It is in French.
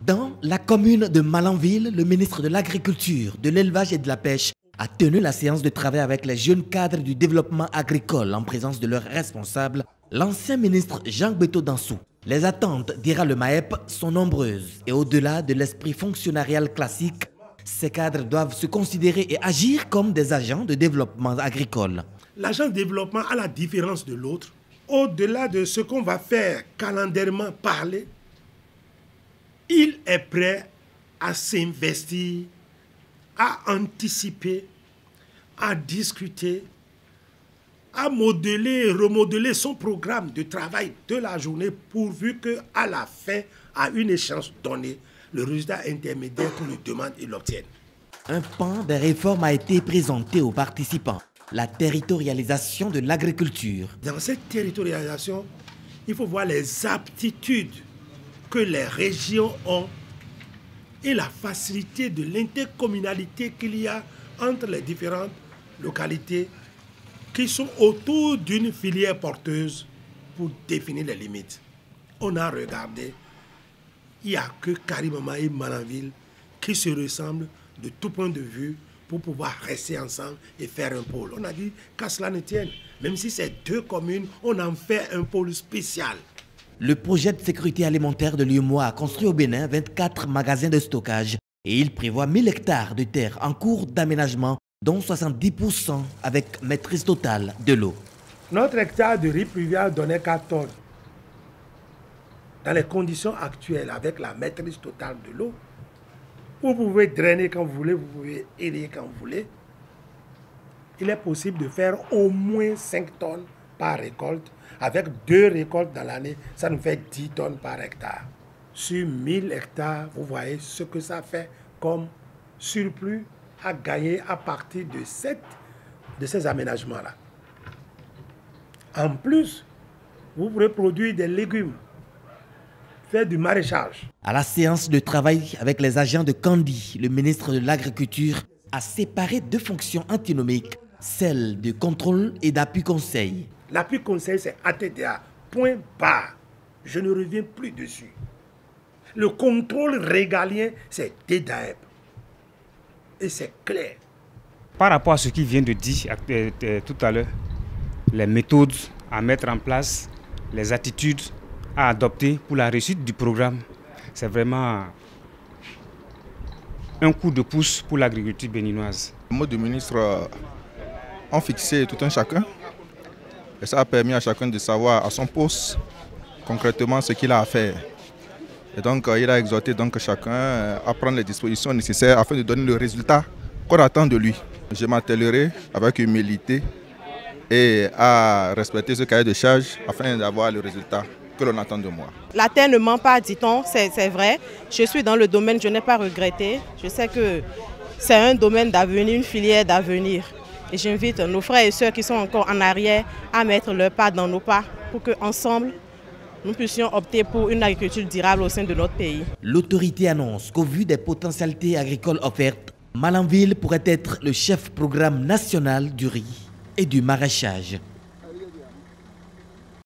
Dans la commune de Malanville, le ministre de l'Agriculture, de l'Élevage et de la Pêche a tenu la séance de travail avec les jeunes cadres du développement agricole en présence de leurs responsables, l'ancien ministre Jean Beto Dansou. Les attentes, dira le MAEP, sont nombreuses et au-delà de l'esprit fonctionnarial classique, ces cadres doivent se considérer et agir comme des agents de développement agricole. L'agent de développement, à la différence de l'autre, au-delà de ce qu'on va faire calendairement parler, il est prêt à s'investir, à anticiper, à discuter, à modeler et remodeler son programme de travail de la journée pourvu qu'à la fin, à une échéance donnée, le résultat intermédiaire qu'on lui demande, il l'obtienne. Un pan des réformes a été présenté aux participants. La territorialisation de l'agriculture. Dans cette territorialisation, il faut voir les aptitudes que les régions ont et la facilité de l'intercommunalité qu'il y a entre les différentes localités qui sont autour d'une filière porteuse pour définir les limites. On a regardé, il n'y a que Karimama et Malanville qui se ressemblent de tout point de vue pour pouvoir rester ensemble et faire un pôle. On a dit qu'à cela ne tienne, même si c'est deux communes, on en fait un pôle spécial. Le projet de sécurité alimentaire de l'UEMOA a construit au Bénin 24 magasins de stockage et il prévoit 1000 hectares de terre en cours d'aménagement, dont 70% avec maîtrise totale de l'eau. Notre hectare de riz pluvial donnait 4 tonnes. Dans les conditions actuelles, avec la maîtrise totale de l'eau, vous pouvez drainer quand vous voulez, vous pouvez élever quand vous voulez. Il est possible de faire au moins 5 tonnes par récolte. Avec 2 récoltes dans l'année, ça nous fait 10 tonnes par hectare. Sur 1000 hectares, vous voyez ce que ça fait comme surplus à gagner à partir de ces aménagements-là. En plus, vous pourrez produire des légumes, faire du maraîchage. À la séance de travail avec les agents de Kandi, le ministre de l'Agriculture a séparé 2 fonctions antinomiques, celle de contrôle et d'appui conseil. L'appui conseil, c'est ATDA, point barre. Je ne reviens plus dessus. Le contrôle régalien, c'est DDAEP. Et c'est clair. Par rapport à ce qu'il vient de dire tout à l'heure, les méthodes à mettre en place, les attitudes à adopter pour la réussite du programme, c'est vraiment un coup de pouce pour l'agriculture béninoise. Les mots du ministre ont fixé tout un chacun et ça a permis à chacun de savoir à son poste concrètement ce qu'il a à faire. Et donc il a exhorté donc chacun à prendre les dispositions nécessaires afin de donner le résultat qu'on attend de lui. Je m'attellerai avec humilité et à respecter ce cahier de charge afin d'avoir le résultat que l'on attend de moi. La terre ne ment pas, dit-on, c'est vrai. Je suis dans le domaine, je n'ai pas regretté. Je sais que c'est un domaine d'avenir, une filière d'avenir. Et j'invite nos frères et sœurs qui sont encore en arrière à mettre leur pas dans nos pas pour qu'ensemble, nous puissions opter pour une agriculture durable au sein de notre pays. L'autorité annonce qu'au vu des potentialités agricoles offertes, Malanville pourrait être le chef programme national du riz et du maraîchage.